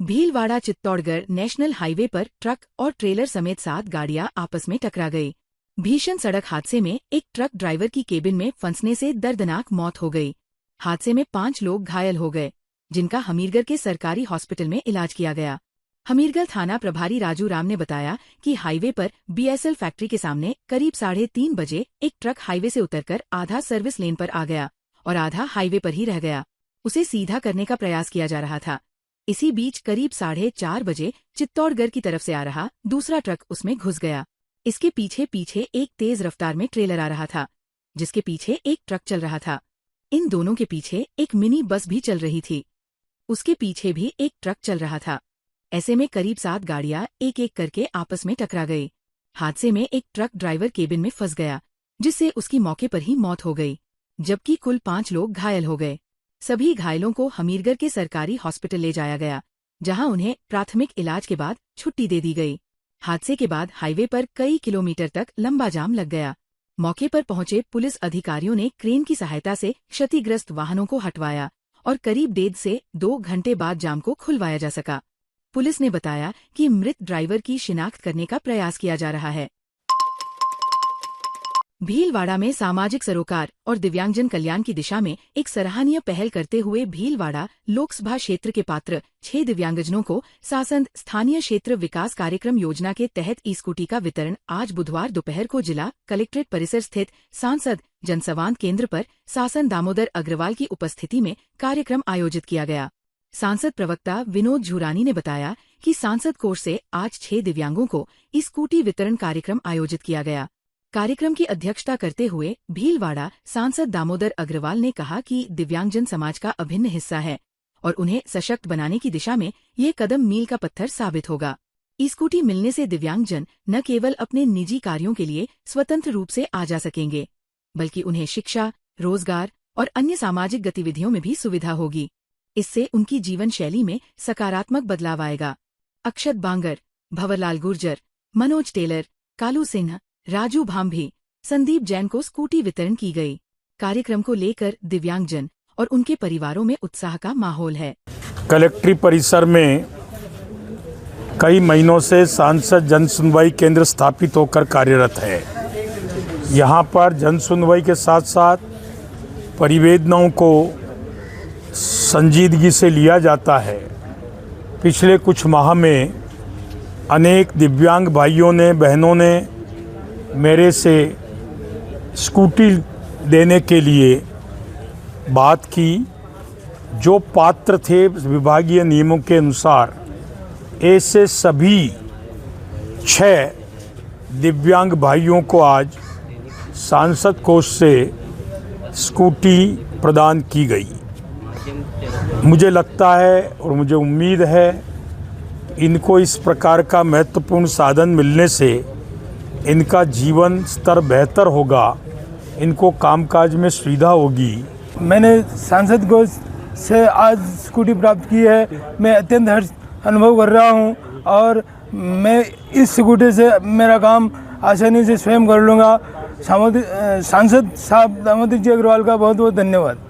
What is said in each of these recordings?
Bhilwara Chittorgarh national highway पर truck और trailer समेत 7 गाड़ियां आपस में टकरा गई। भीषण सड़क हादसे में एक ट्रक ड्राइवर की केबिन में फंसने से दर्दनाक मौत हो गई। हादसे में 5 लोग घायल हो गए, जिनका हमीरगढ़ के सरकारी हॉस्पिटल में इलाज किया गया। हमीरगढ़ थाना प्रभारी राजू राम ने बताया कि हाईवे पर बीएसएल फैक्ट्री के सामने करीब 3:30 बजे एक ट्रक हाईवे से उतरकर आधा सर्विस लेन पर आ गया और आधा हाईवे पर ही रह गया। उसे सीधा करने का प्रयास किया जा रहा था। इसी बीच करीब 4:30 बजे चित्तौड़गढ़ की तरफ से आ रहा दूसरा ट्रक उसमें घुस गया। इसके पीछे पीछे एक तेज रफ्तार में ट्रेलर आ रहा था, जिसके पीछे एक ट्रक चल रहा था। इन दोनों के पीछे एक मिनी बस भी चल रही थी, उसके पीछे भी एक ट्रक चल रहा था। ऐसे में करीब 7 गाड़ियां एक एक करके आपस में टकरा गई। हादसे में एक ट्रक ड्राइवर केबिन में फंस गया, जिससे उसकी मौके पर ही मौत हो गई, जबकि कुल 5 लोग घायल हो गए। सभी घायलों को हमीरगढ़ के सरकारी हॉस्पिटल ले जाया गया, जहां उन्हें प्राथमिक इलाज के बाद छुट्टी दे दी गई। हादसे के बाद हाईवे पर कई किलोमीटर तक लंबा जाम लग गया। मौके पर पहुंचे पुलिस अधिकारियों ने क्रेन की सहायता से क्षतिग्रस्त वाहनों को हटवाया और करीब 1.5 से 2 घंटे बाद जाम को खुलवाया जा सका। पुलिस ने बताया कि मृत ड्राइवर की शिनाख्त करने का प्रयास किया जा रहा है। भीलवाड़ा में सामाजिक सरोकार और दिव्यांगजन कल्याण की दिशा में एक सराहनीय पहल करते हुए भीलवाड़ा लोकसभा क्षेत्र के पात्र 6 दिव्यांगजनों को सांसद स्थानीय क्षेत्र विकास कार्यक्रम योजना के तहत ई-स्कूटी का वितरण आज बुधवार दोपहर को जिला कलेक्ट्रेट परिसर स्थित सांसद जनसंवाद केंद्र पर सांसद दामोदर अग्रवाल की उपस्थिति में कार्यक्रम आयोजित किया गया। सांसद प्रवक्ता विनोद झुरानी ने बताया कि सांसद कोष से आज 6 दिव्यांगों को ई-स्कूटी वितरण कार्यक्रम आयोजित किया गया। कार्यक्रम की अध्यक्षता करते हुए भीलवाड़ा सांसद दामोदर अग्रवाल ने कहा कि दिव्यांगजन समाज का अभिन्न हिस्सा है और उन्हें सशक्त बनाने की दिशा में ये कदम मील का पत्थर साबित होगा। ई-स्कूटी मिलने से दिव्यांगजन न केवल अपने निजी कार्यों के लिए स्वतंत्र रूप से आ जा सकेंगे, बल्कि उन्हें शिक्षा, रोजगार और अन्य सामाजिक गतिविधियों में भी सुविधा होगी। इससे उनकी जीवन शैली में सकारात्मक बदलाव आएगा। अक्षत बांगर, भंवरलाल गुर्जर, मनोज टेलर, कालू सिंह, राजू भांभी, संदीप जैन को स्कूटी वितरण की गई। कार्यक्रम को लेकर दिव्यांगजन और उनके परिवारों में उत्साह का माहौल है। कलेक्ट्रेट परिसर में कई महीनों से सांसद जन सुनवाई केंद्र स्थापित होकर कार्यरत है। यहाँ पर जन सुनवाई के साथ साथ परिवेदनाओं को संजीदगी से लिया जाता है। पिछले कुछ माह में अनेक दिव्यांग भाइयों ने, बहनों ने मेरे से स्कूटी देने के लिए बात की। जो पात्र थे विभागीय नियमों के अनुसार ऐसे सभी 6 दिव्यांग भाइयों को आज सांसद कोष से स्कूटी प्रदान की गई। मुझे लगता है और मुझे उम्मीद है इनको इस प्रकार का महत्वपूर्ण साधन मिलने से इनका जीवन स्तर बेहतर होगा, इनको कामकाज में सुविधा होगी। मैंने सांसद कोष से आज स्कूटी प्राप्त की है। मैं अत्यंत हर्ष अनुभव कर रहा हूं और मैं इस स्कूटी से मेरा काम आसानी से स्वयं कर लूँगा। सांसद साहब दामोदर जी अग्रवाल का बहुत बहुत धन्यवाद।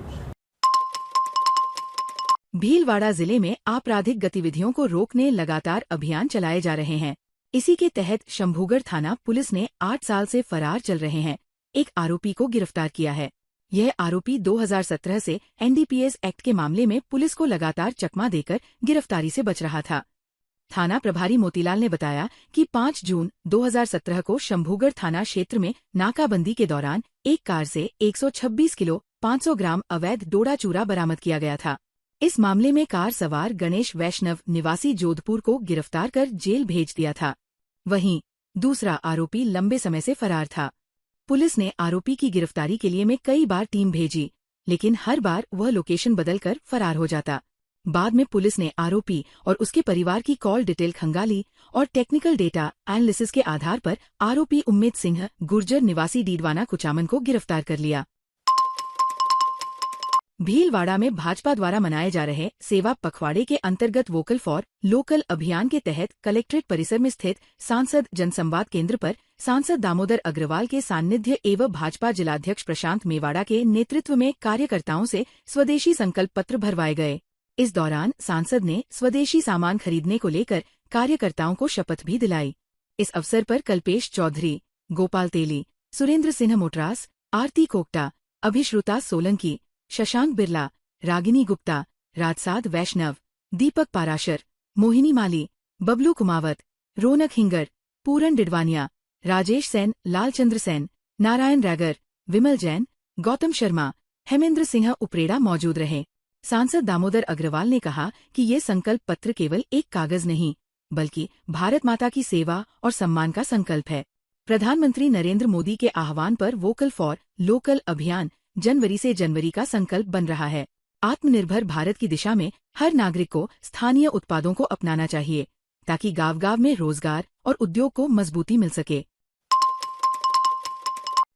भीलवाड़ा जिले में आपराधिक गतिविधियों को रोकने लगातार अभियान चलाए जा रहे हैं। इसी के तहत शंभूगढ़ थाना पुलिस ने 8 साल से फरार चल रहे हैं एक आरोपी को गिरफ्तार किया है। यह आरोपी 2017 से एनडीपीएस एक्ट के मामले में पुलिस को लगातार चकमा देकर गिरफ्तारी से बच रहा था। थाना प्रभारी मोतीलाल ने बताया कि 5 जून 2017 को शंभूगढ़ थाना क्षेत्र में नाकाबंदी के दौरान एक कार से 126 किलो 500 ग्राम अवैध डोडा चूरा बरामद किया गया था। इस मामले में कार सवार गणेश वैष्णव निवासी जोधपुर को गिरफ्तार कर जेल भेज दिया था। वहीं दूसरा आरोपी लंबे समय से फरार था। पुलिस ने आरोपी की गिरफ्तारी के लिए में कई बार टीम भेजी, लेकिन हर बार वह लोकेशन बदलकर फरार हो जाता। बाद में पुलिस ने आरोपी और उसके परिवार की कॉल डिटेल खंगाली और टेक्निकल डेटा एनालिसिस के आधार पर आरोपी उम्मेद सिंह गुर्जर निवासी डीडवाना कुचामन को गिरफ्तार कर लिया। भीलवाड़ा में भाजपा द्वारा मनाए जा रहे सेवा पखवाड़े के अंतर्गत वोकल फॉर लोकल अभियान के तहत कलेक्ट्रेट परिसर में स्थित सांसद जनसंवाद केंद्र पर सांसद दामोदर अग्रवाल के सान्निध्य एवं भाजपा जिलाध्यक्ष प्रशांत मेवाड़ा के नेतृत्व में कार्यकर्ताओं से स्वदेशी संकल्प पत्र भरवाए गए। इस दौरान सांसद ने स्वदेशी सामान खरीदने को लेकर कार्यकर्ताओं को शपथ भी दिलाई। इस अवसर पर कल्पेश चौधरी, गोपाल तेली, सुरेंद्र सिन्हा मोटरास, आरती कोकटा, अभिश्रुता सोलंकी, शशांक बिरला, रागिनी गुप्ता, राजसाद वैष्णव, दीपक पाराशर, मोहिनी माली, बबलू कुमावत, रोनक हिंगर, पूरन डिडवानिया, राजेश सेन, लालचंद्र सेन, नारायण रैगर, विमल जैन, गौतम शर्मा, हेमेंद्र सिंह उपरेड़ा मौजूद रहे। सांसद दामोदर अग्रवाल ने कहा कि ये संकल्प पत्र केवल एक कागज नहीं बल्कि भारत माता की सेवा और सम्मान का संकल्प है। प्रधानमंत्री नरेंद्र मोदी के आह्वान पर वोकल फॉर लोकल अभियान जनवरी से जनवरी का संकल्प बन रहा है। आत्मनिर्भर भारत की दिशा में हर नागरिक को स्थानीय उत्पादों को अपनाना चाहिए ताकि गांव-गांव में रोजगार और उद्योग को मजबूती मिल सके।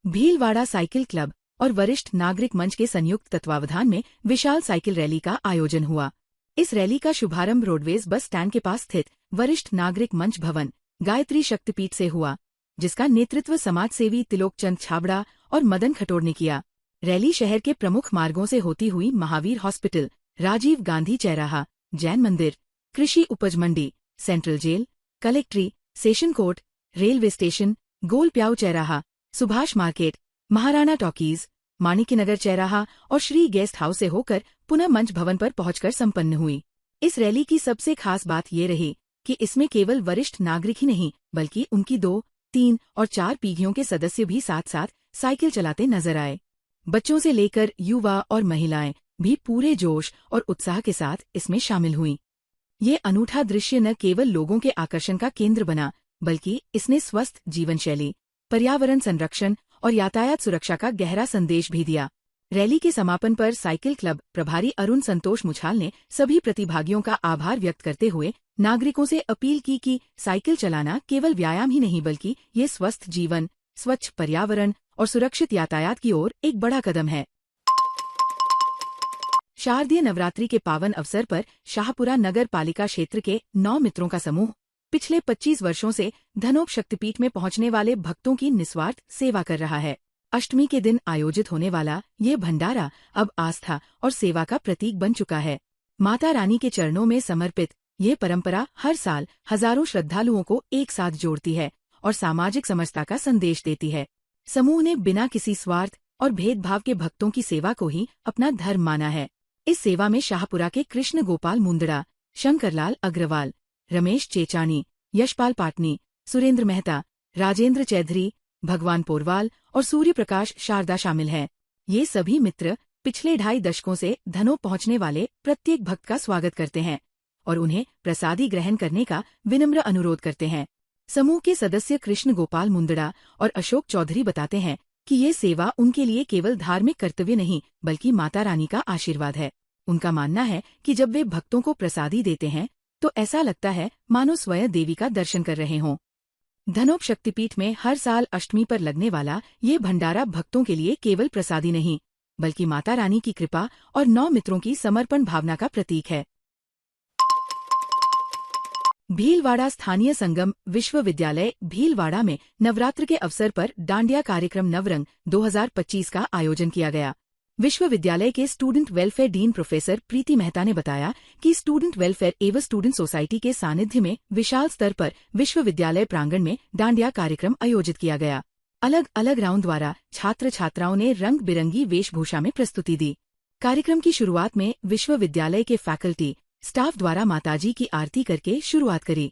भीलवाड़ा साइकिल क्लब और वरिष्ठ नागरिक मंच के संयुक्त तत्वावधान में विशाल साइकिल रैली का आयोजन हुआ। इस रैली का शुभारंभ रोडवेज बस स्टैंड के पास स्थित वरिष्ठ नागरिक मंच भवन गायत्री शक्तिपीठ से हुआ, जिसका नेतृत्व समाजसेवी तिलोकचंद छाबड़ा और मदन खटोड़ ने किया। रैली शहर के प्रमुख मार्गों से होती हुई महावीर हॉस्पिटल, राजीव गांधी चौराहा, जैन मंदिर, कृषि उपज मंडी, central jail, कलेक्ट्री, session court, railway station, गोल प्याऊ चौराहा, सुभाष मार्केट, महाराणा टॉकीज, माणिक्यनगर चौराहा और श्री गेस्ट हाउस से होकर पुनः मंच भवन पर पहुंचकर संपन्न हुई। इस रैली की सबसे खास बात ये रही कि इसमें केवल वरिष्ठ नागरिक ही नहीं बल्कि उनकी 2, 3 और 4 पीढ़ियों के सदस्य भी साथ साथ साइकिल चलाते नजर आए। बच्चों से लेकर युवा और महिलाएं भी पूरे जोश और उत्साह के साथ इसमें शामिल हुईं। ये अनूठा दृश्य न केवल लोगों के आकर्षण का केंद्र बना बल्कि इसने स्वस्थ जीवन शैली, पर्यावरण संरक्षण और यातायात सुरक्षा का गहरा संदेश भी दिया। रैली के समापन पर साइकिल क्लब प्रभारी अरुण संतोष मुछाल ने सभी प्रतिभागियों का आभार व्यक्त करते हुए नागरिकों से अपील की कि साइकिल चलाना केवल व्यायाम ही नहीं बल्कि ये स्वस्थ जीवन, स्वच्छ पर्यावरण और सुरक्षित यातायात की ओर एक बड़ा कदम है। शारदीय नवरात्रि के पावन अवसर पर शाहपुरा नगर पालिका क्षेत्र के 9 मित्रों का समूह पिछले 25 वर्षों से धनोप शक्तिपीठ में पहुंचने वाले भक्तों की निस्वार्थ सेवा कर रहा है। अष्टमी के दिन आयोजित होने वाला ये भंडारा अब आस्था और सेवा का प्रतीक बन चुका है। माता रानी के चरणों में समर्पित ये परंपरा हर साल हजारों श्रद्धालुओं को एक साथ जोड़ती है और सामाजिक समरसता का संदेश देती है। समूह ने बिना किसी स्वार्थ और भेदभाव के भक्तों की सेवा को ही अपना धर्म माना है। इस सेवा में शाहपुरा के कृष्ण गोपाल मुंदड़ा, शंकरलाल अग्रवाल, रमेश चेचानी, यशपाल पाटनी, सुरेंद्र मेहता, राजेंद्र चौधरी, भगवान पोरवाल और सूर्य प्रकाश शारदा शामिल हैं। ये सभी मित्र पिछले 2.5 दशकों से धनोप पहुंचने वाले प्रत्येक भक्त का स्वागत करते हैं और उन्हें प्रसादी ग्रहण करने का विनम्र अनुरोध करते हैं। समूह के सदस्य कृष्ण गोपाल मुंदड़ा और अशोक चौधरी बताते हैं कि ये सेवा उनके लिए केवल धार्मिक कर्तव्य नहीं बल्कि माता रानी का आशीर्वाद है। उनका मानना है कि जब वे भक्तों को प्रसादी देते हैं तो ऐसा लगता है मानो स्वयं देवी का दर्शन कर रहे हों। धनोप शक्तिपीठ में हर साल अष्टमी पर लगने वाला ये भंडारा भक्तों के लिए केवल प्रसादी नहीं बल्कि माता रानी की कृपा और 9 मित्रों की समर्पण भावना का प्रतीक है। भीलवाड़ा स्थानीय संगम विश्वविद्यालय भीलवाड़ा में नवरात्र के अवसर पर डांडिया कार्यक्रम नवरंग 2025 का आयोजन किया गया। विश्वविद्यालय के स्टूडेंट वेलफेयर डीन प्रोफेसर प्रीति मेहता ने बताया कि स्टूडेंट वेलफेयर एवं स्टूडेंट सोसाइटी के सानिध्य में विशाल स्तर पर विश्वविद्यालय प्रांगण में डांडिया कार्यक्रम आयोजित किया गया। अलग अलग राउंड द्वारा छात्र छात्राओं ने रंग बिरंगी वेशभूषा में प्रस्तुति दी। कार्यक्रम की शुरुआत में विश्वविद्यालय के फैकल्टी स्टाफ द्वारा माताजी की आरती करके शुरुआत करी।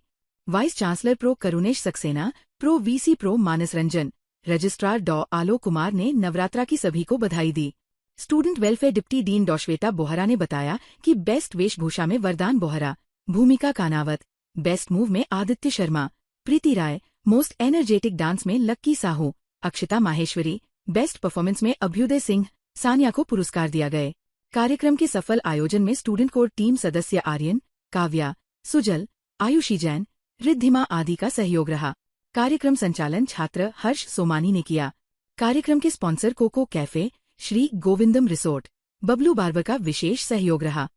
Vice chancellor prof Karunesh Saxena, prof VC prof Manas Ranjan, registrar Dr Alok Kumar ने नवरात्रा की सभी को बधाई दी। Student welfare deputy dean Dr Shweta Bohra ने बताया कि बेस्ट वेशभूषा में वरदान बोहरा, भूमिका कानावत, बेस्ट मूव में आदित्य शर्मा, प्रीति राय, मोस्ट एनर्जेटिक डांस में लक्की साहू, अक्षिता माहेश्वरी, बेस्ट परफॉर्मेंस में अभ्युदय सिंह, सानिया को पुरस्कार दिया गए। कार्यक्रम के सफल आयोजन में स्टूडेंट कोर टीम सदस्य आर्यन, काव्या, सुजल, आयुषी जैन, रिद्धिमा आदि का सहयोग रहा। कार्यक्रम संचालन छात्र हर्ष सोमानी ने किया। कार्यक्रम के स्पॉन्सर कोको कैफे, श्री गोविंदम रिसोर्ट, बबलू बार्बर का विशेष सहयोग रहा।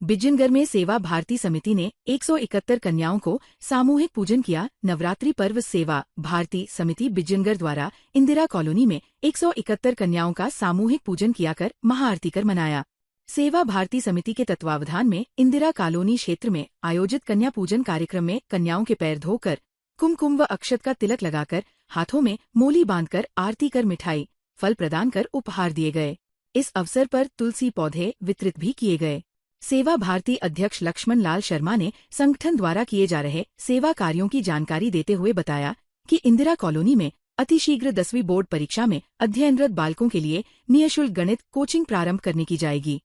बिजनगर में सेवा भारती समिति ने 171 कन्याओं को सामूहिक पूजन किया। नवरात्रि पर्व सेवा भारती समिति बिजनगर द्वारा इंदिरा कॉलोनी में 171 कन्याओं का सामूहिक पूजन किया कर महाआरती कर मनाया। सेवा भारती समिति के तत्वावधान में इंदिरा कॉलोनी क्षेत्र में आयोजित कन्या पूजन कार्यक्रम में कन्याओं के पैर धोकर कुमकुम व अक्षत का तिलक लगाकर हाथों में मोली बांधकर आरती कर मिठाई फल प्रदान कर उपहार दिए गए। इस अवसर पर तुलसी पौधे वितरित भी किए गए। सेवा भारती अध्यक्ष लक्ष्मण लाल शर्मा ने संगठन द्वारा किए जा रहे सेवा कार्यों की जानकारी देते हुए बताया कि इंदिरा कॉलोनी में अतिशीघ्र 10वीं बोर्ड परीक्षा में अध्ययनरत बालकों के लिए निःशुल्क गणित कोचिंग प्रारंभ करने की जाएगी।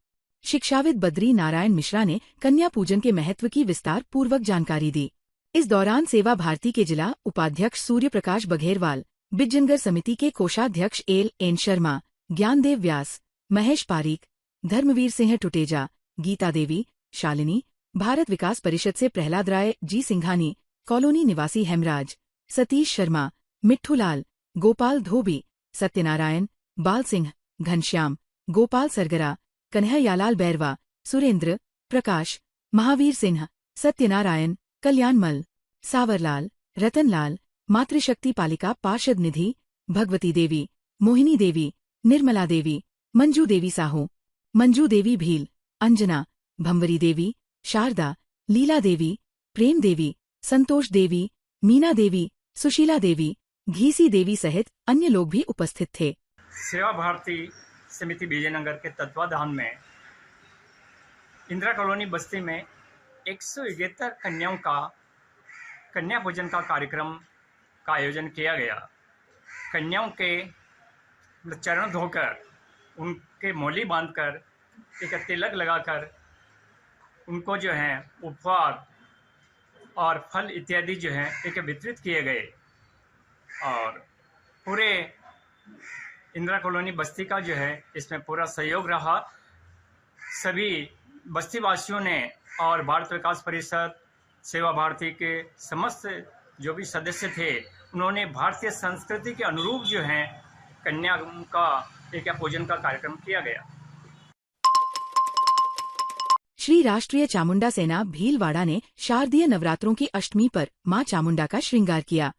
शिक्षाविद बद्री नारायण मिश्रा ने कन्या पूजन के महत्व की विस्तार पूर्वक जानकारी दी। इस दौरान सेवा भारती के जिला उपाध्यक्ष सूर्य प्रकाश बघेरवाल, बिज्जनगर समिति के कोषाध्यक्ष एल.एन. शर्मा, ज्ञानदेव व्यास, महेश पारीक, धर्मवीर सिंह टुटेजा, गीता देवी, शालिनी, भारत विकास परिषद से प्रहलाद राय जी सिंघानी, कॉलोनी निवासी हेमराज, सतीश शर्मा, मिट्ठूलाल, गोपाल धोबी, सत्यनारायण, बाल सिंह, घनश्याम, गोपाल सरगरा, कन्हैयालाल बैरवा, सुरेंद्र, प्रकाश, महावीर सिंह, सत्यनारायण, कल्याणमल, सावरलाल, रतनलाल, मातृशक्ति पालिका पार्षद निधि, भगवती देवी, मोहिनी देवी, निर्मला देवी, मंजू देवी साहू, मंजू देवी भील, अंजना, भंवरी देवी, शारदा, लीला देवी, प्रेम देवी, संतोष देवी, मीना देवी, सुशीला देवी, घीसी देवी सहित अन्य लोग भी उपस्थित थे। सेवा भारती समिति विजयनगर के तत्वाधान में इंदिरा कॉलोनी बस्ती में 171 कन्याओं का कन्या पूजन का कार्यक्रम का आयोजन किया गया। कन्याओं के चरण धोकर उनके मोली बांधकर एक तिलक लगाकर उनको जो है उपहार और फल इत्यादि जो है एक वितरित किए गए और पूरे इंदिरा कॉलोनी बस्ती का जो है इसमें पूरा सहयोग रहा। सभी बस्ती वासियों ने और भारत विकास परिषद सेवा भारती के समस्त जो भी सदस्य थे उन्होंने भारतीय संस्कृति के अनुरूप जो है कन्या का एक पूजन का कार्यक्रम किया गया। श्री राष्ट्रीय चामुंडा सेना भीलवाड़ा ने शारदीय नवरात्रों की अष्टमी पर मां चामुंडा का श्रृंगार किया।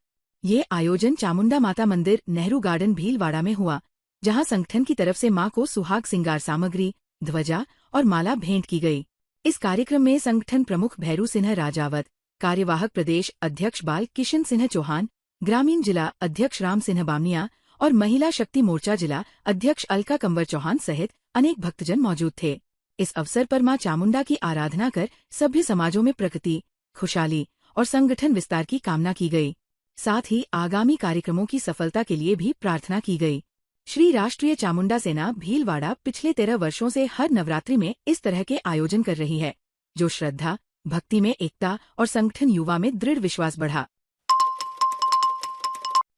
ये आयोजन चामुंडा माता मंदिर नेहरू गार्डन भीलवाड़ा में हुआ, जहां संगठन की तरफ से मां को सुहाग सिंगार सामग्री, ध्वजा और माला भेंट की गई। इस कार्यक्रम में संगठन प्रमुख भैरू सिन्हा राजावत, कार्यवाहक प्रदेश अध्यक्ष बाल किशन सिंह चौहान, ग्रामीण जिला अध्यक्ष राम सिंह बामनिया और महिला शक्ति मोर्चा जिला अध्यक्ष अलका कंवर चौहान सहित अनेक भक्तजन मौजूद थे। इस अवसर पर मां चामुंडा की आराधना कर सभ्य समाजों में प्रगति, खुशहाली और संगठन विस्तार की कामना की गई। साथ ही आगामी कार्यक्रमों की सफलता के लिए भी प्रार्थना की गई। श्री राष्ट्रीय चामुंडा सेना भीलवाड़ा पिछले 13 वर्षों से हर नवरात्रि में इस तरह के आयोजन कर रही है, जो श्रद्धा, भक्ति में एकता और संगठन युवा में दृढ़ विश्वास बढ़ा।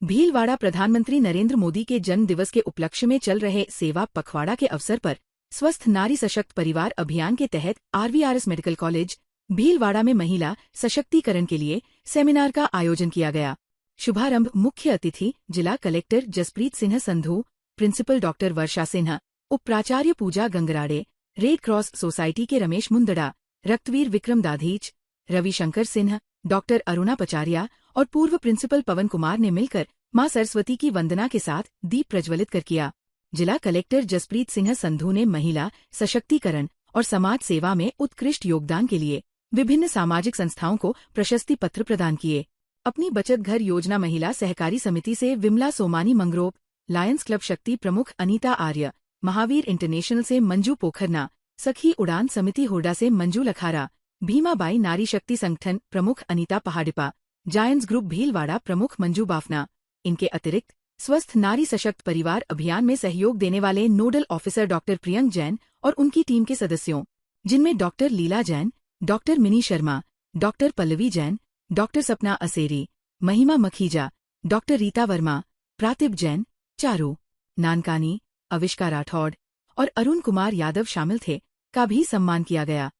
भीलवाड़ा प्रधानमंत्री नरेंद्र मोदी के जन्म दिवस के उपलक्ष्य में चल रहे सेवा पखवाड़ा के अवसर पर स्वस्थ नारी सशक्त परिवार अभियान के तहत आरवीआरएस मेडिकल कॉलेज भीलवाड़ा में महिला सशक्तिकरण के लिए सेमिनार का आयोजन किया गया। शुभारंभ मुख्य अतिथि जिला collector Jaspreet Singh Sandhu, principal doctor Varsha Sinha, उप प्राचार्य Pooja Gangrade, red cross society के रमेश मुंदड़ा, रक्तवीर विक्रम दाधीच, रविशंकर सिन्हा, डॉक्टर अरुणा पचारिया और पूर्व प्रिंसिपल पवन कुमार ने मिलकर मां सरस्वती की वंदना के साथ दीप प्रज्वलित कर किया। जिला कलेक्टर जसप्रीत सिंह संधू ने महिला सशक्तिकरण और समाज सेवा में उत्कृष्ट योगदान के लिए विभिन्न सामाजिक संस्थाओं को प्रशस्ति पत्र प्रदान किए। अपनी बचत घर योजना महिला सहकारी समिति से विमला सोमानी मंगरोप, लायंस क्लब शक्ति प्रमुख अनीता आर्य, महावीर इंटरनेशनल से मंजू पोखरना, सखी उड़ान समिति हुडा से मंजू लखारा, भीमाबाई नारी शक्ति संगठन प्रमुख अनीता पहाड़िपा, जायंट्स ग्रुप भीलवाड़ा प्रमुख मंजू बाफना। इनके अतिरिक्त स्वस्थ नारी सशक्त परिवार अभियान में सहयोग देने वाले nodal officer doctor Priyank Jain और उनकी टीम के सदस्यों, जिनमें doctor Leela Jain, doctor Mini Sharma, doctor Pallavi Jain, doctor Sapna Aseri, Mahima Makhija, doctor Rita Verma, Pratibh Jain, Charu Nankani, Avishka Rathore और अरुण कुमार यादव शामिल थे, का भी सम्मान किया गया।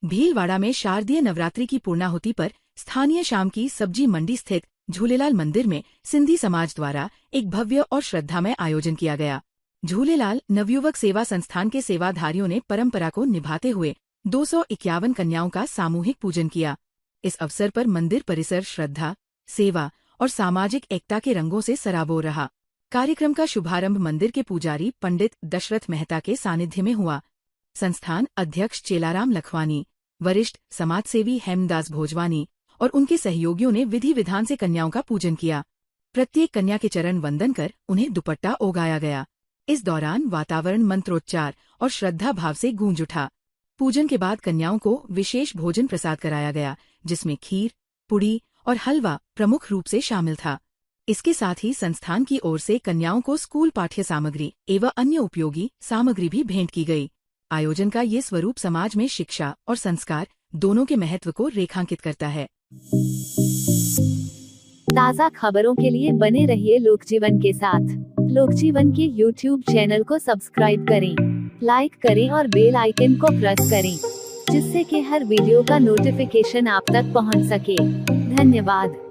भीलवाड़ा में शारदीय नवरात्रि की पूर्णाहुति पर स्थानीय शाम की सब्जी मंडी स्थित झूलेलाल मंदिर में सिंधी समाज द्वारा एक भव्य और श्रद्धामय आयोजन किया गया। झूलेलाल नवयुवक सेवा संस्थान के सेवाधारियों ने परंपरा को निभाते हुए 251 कन्याओं का सामूहिक पूजन किया। इस अवसर पर मंदिर परिसर श्रद्धा, सेवा और सामाजिक एकता के रंगों से सराबोर रहा। कार्यक्रम का शुभारंभ मंदिर के पुजारी पंडित दशरथ मेहता के सानिध्य में हुआ। संस्थान अध्यक्ष चेलाराम लखवानी, वरिष्ठ समाजसेवी हेमदास भोजवानी और उनके सहयोगियों ने विधि विधान से कन्याओं का पूजन किया। प्रत्येक कन्या के चरण वंदन कर उन्हें दुपट्टा ओगाया गया। इस दौरान वातावरण मंत्रोच्चार और श्रद्धा भाव से गूंज उठा। पूजन के बाद कन्याओं को विशेष भोजन प्रसाद कराया गया, जिसमें खीर, पुड़ी और हलवा प्रमुख रूप से शामिल था। इसके साथ ही संस्थान की ओर से कन्याओं को स्कूल पाठ्य सामग्री एवं अन्य उपयोगी सामग्री भी भेंट की गई। आयोजन का ये स्वरूप समाज में शिक्षा और संस्कार दोनों के महत्व को रेखांकित करता है। ताज़ा खबरों के लिए बने रहिए लोकजीवन के साथ। लोकजीवन के YouTube चैनल को सब्सक्राइब करें, लाइक करें और बेल आइकन को प्रेस करें, जिससे कि हर वीडियो का नोटिफिकेशन आप तक पहुंच सके। धन्यवाद।